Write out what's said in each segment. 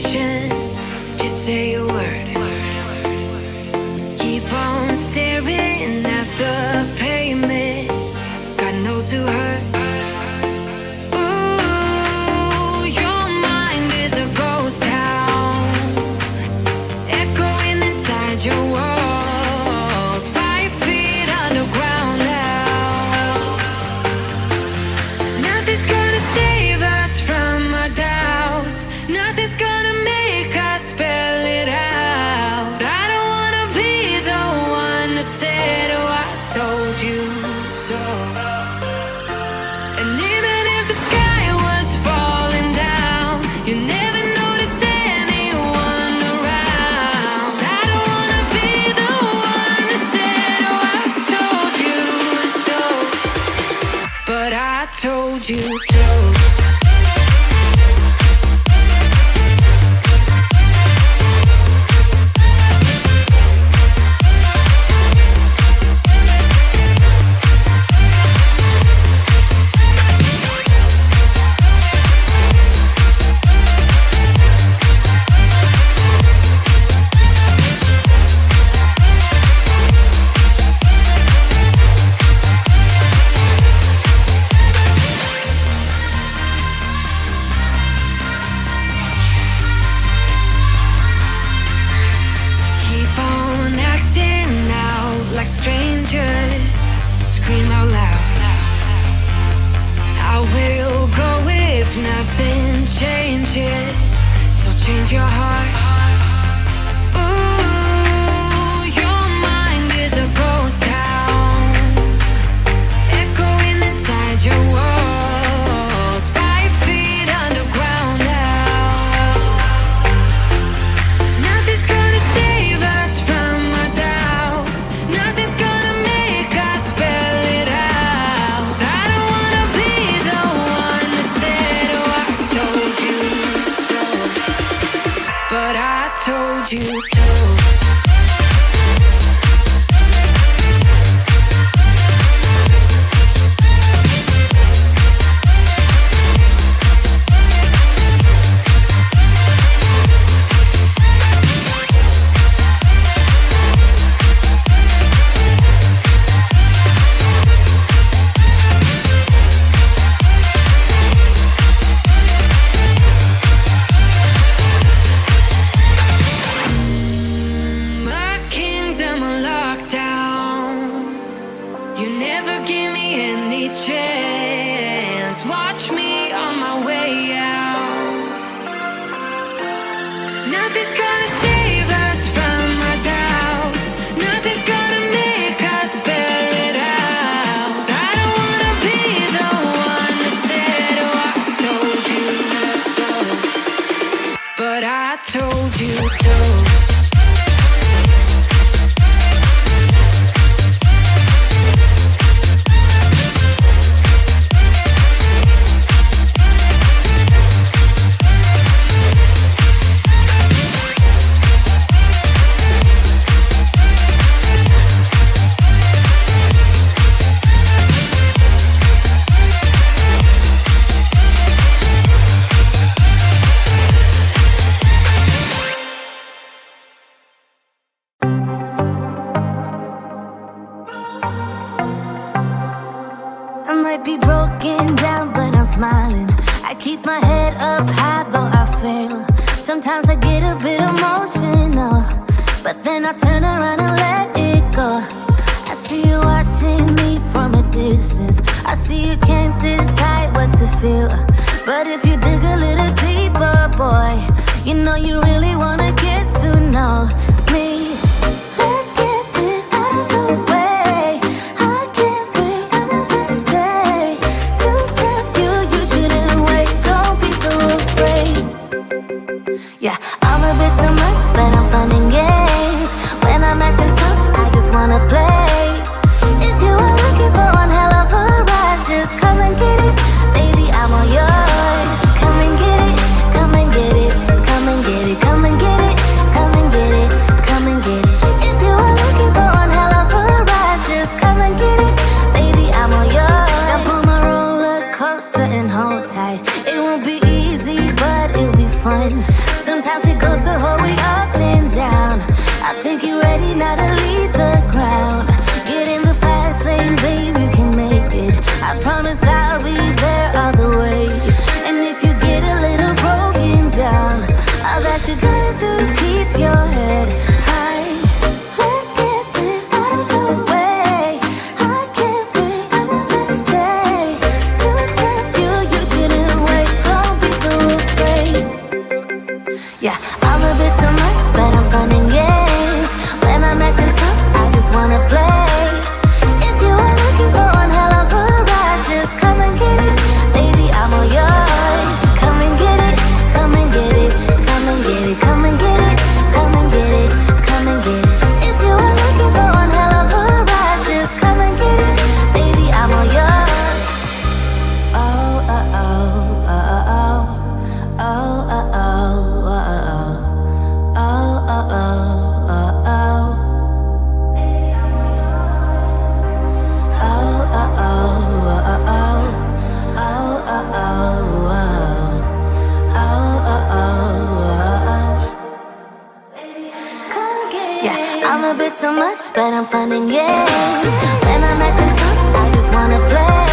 patient, just say a word. Keep on staring at the pavement. God knows who hurt. Ooh, your mind is a ghost town, echoing inside your walls, 5 feet underground now. Nothing's gonna save us from our doubts. Nothing's gonna make us spell it out. I don't wanna be the one who said, oh, I told you so. And even if the sky was falling down, you never noticed anyone around. I don't wanna be the one who said, oh, I told you so. But I told you so. Keep on acting out like strangers. Scream out loud. I will go if nothing changes. So change your heart. Ooh, your mind is a ghost town, echoing inside your walls, 5 feet underground now. Nothing's gonna save us from our doubts. Nothing's gonna make us spell it out. I don't wanna be the one who said, oh, I told you so. But I told you so. My kingdom on lockdown. You never give me any chance. Watch me on my way out. Nothing's gonna save us from our doubts. Nothing's gonna make us spell it out. I don't wanna be the one who said, oh, I told you so. But I told you so. I might be broken down, but I'm smiling. I keep my head up high, though I fail. Sometimes I get a bit emotional, but then I turn around and let it go. I see you watching me from a distance. I see you can't decide what to feel, but if you dig a little deeper, boy, you know you really wanna get to know me. Let's get this out of the way. I can't wait another day to tell you you shouldn't wait. Don't be so afraid. Yeah, I'm a bit too much, but I'm fun and games. When I'm acting tough, I just wanna play. If you were looking for one hell of a ride, just come and get it. Baby, I'm all yours. Come and get it, come and get it, come and get it, come and get it, come and get it, come and get it. If you were looking for one hell of a ride, just come and get it. Baby, I'm all yours. Jump on my roller coaster and hold tight. It won't be easy, but it'll be fun. Sometimes it goes the whole way up and down. I think you're ready now to leave the ground. Get in the fast lane, babe, you can make it. I promise I'll be there all the way. And if you get a little broken down, all that you gotta do is keep your head high. Let's get this out of the way. I can't wait another day to accept you. You shouldn't wait, don't be so afraid. Yeah, I'm a bit too much, but I'm fun and games. When I'm acting tough, I just wanna play. If you are looking for one hell of a ride, just come and get it. Baby, I'm all yours. Come and get it, come and get it, come and get it, come and get it, come and get it, come and get it. If you are looking for one hell of a ride, just come and get it. Baby, I'm all yours. Oh, oh, oh, oh, oh, oh, oh, oh, oh, oh, oh, oh, oh, oh. Baby, I'm all yours. Oh, oh, oh, oh, oh, oh, oh, oh, oh, oh. Yeah, I'm a bit too much, but I'm fun and games. When I'm acting tough, I just wanna play.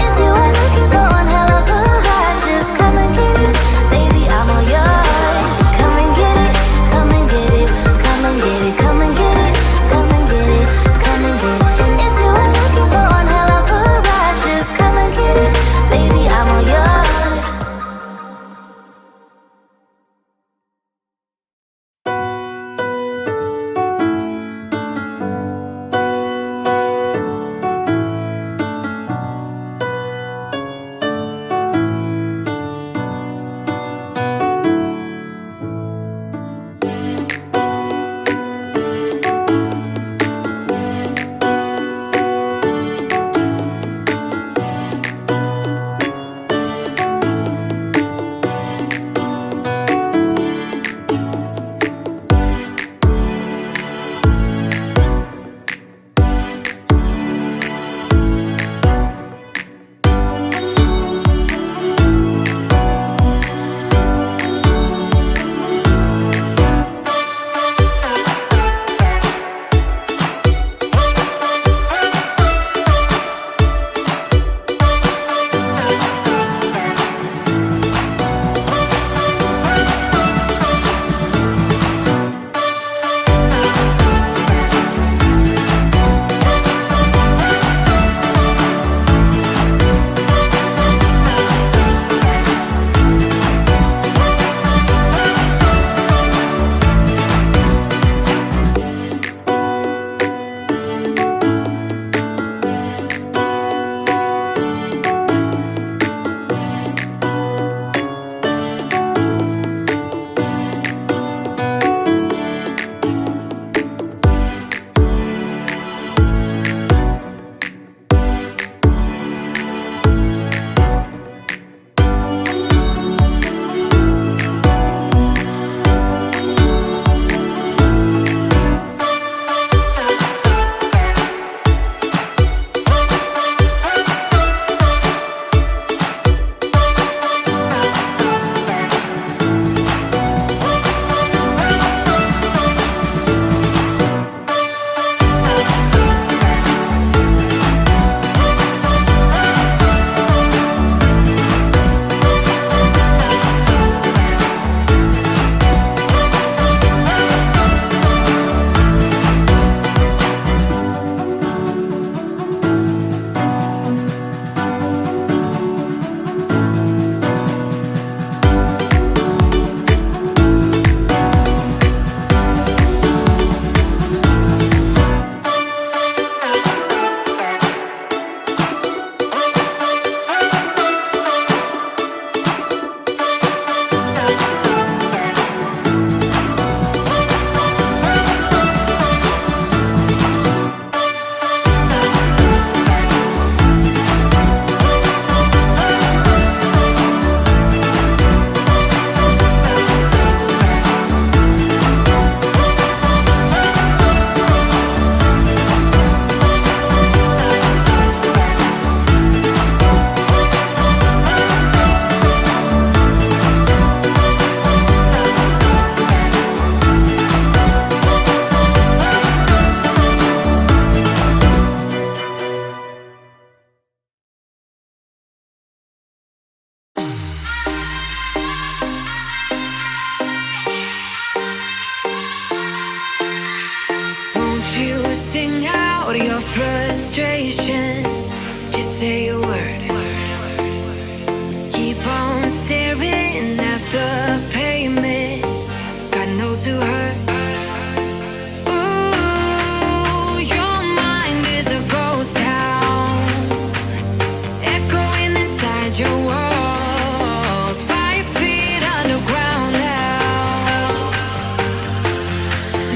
If you are looking for one hell of a ride, just come and get it. Baby, I'm all yours. Come and get it, come and get it, come and get it, come and get it, come and get it, come and get it. If you are looking for one hell of a ride, just come and get it. Baby, I'm all yours. Sing out your frustration. Just say a word. Keep on staring at the pavement. God knows who hurt. Ooh, your mind is a ghost town, echoing inside your walls. 5 feet underground now.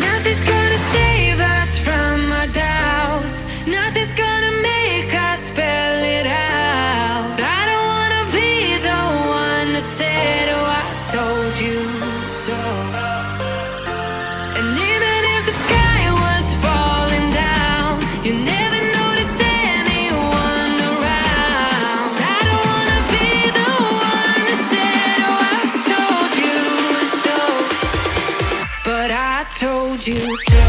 Nothing's gonna save us from our doubts. Nothing's gonna make us spell it out. I don't wanna be the one to say, oh, I told you so. And even if the sky was falling down, you never notice anyone around. I don't wanna be the one to say, oh, I told you so. But I told you so.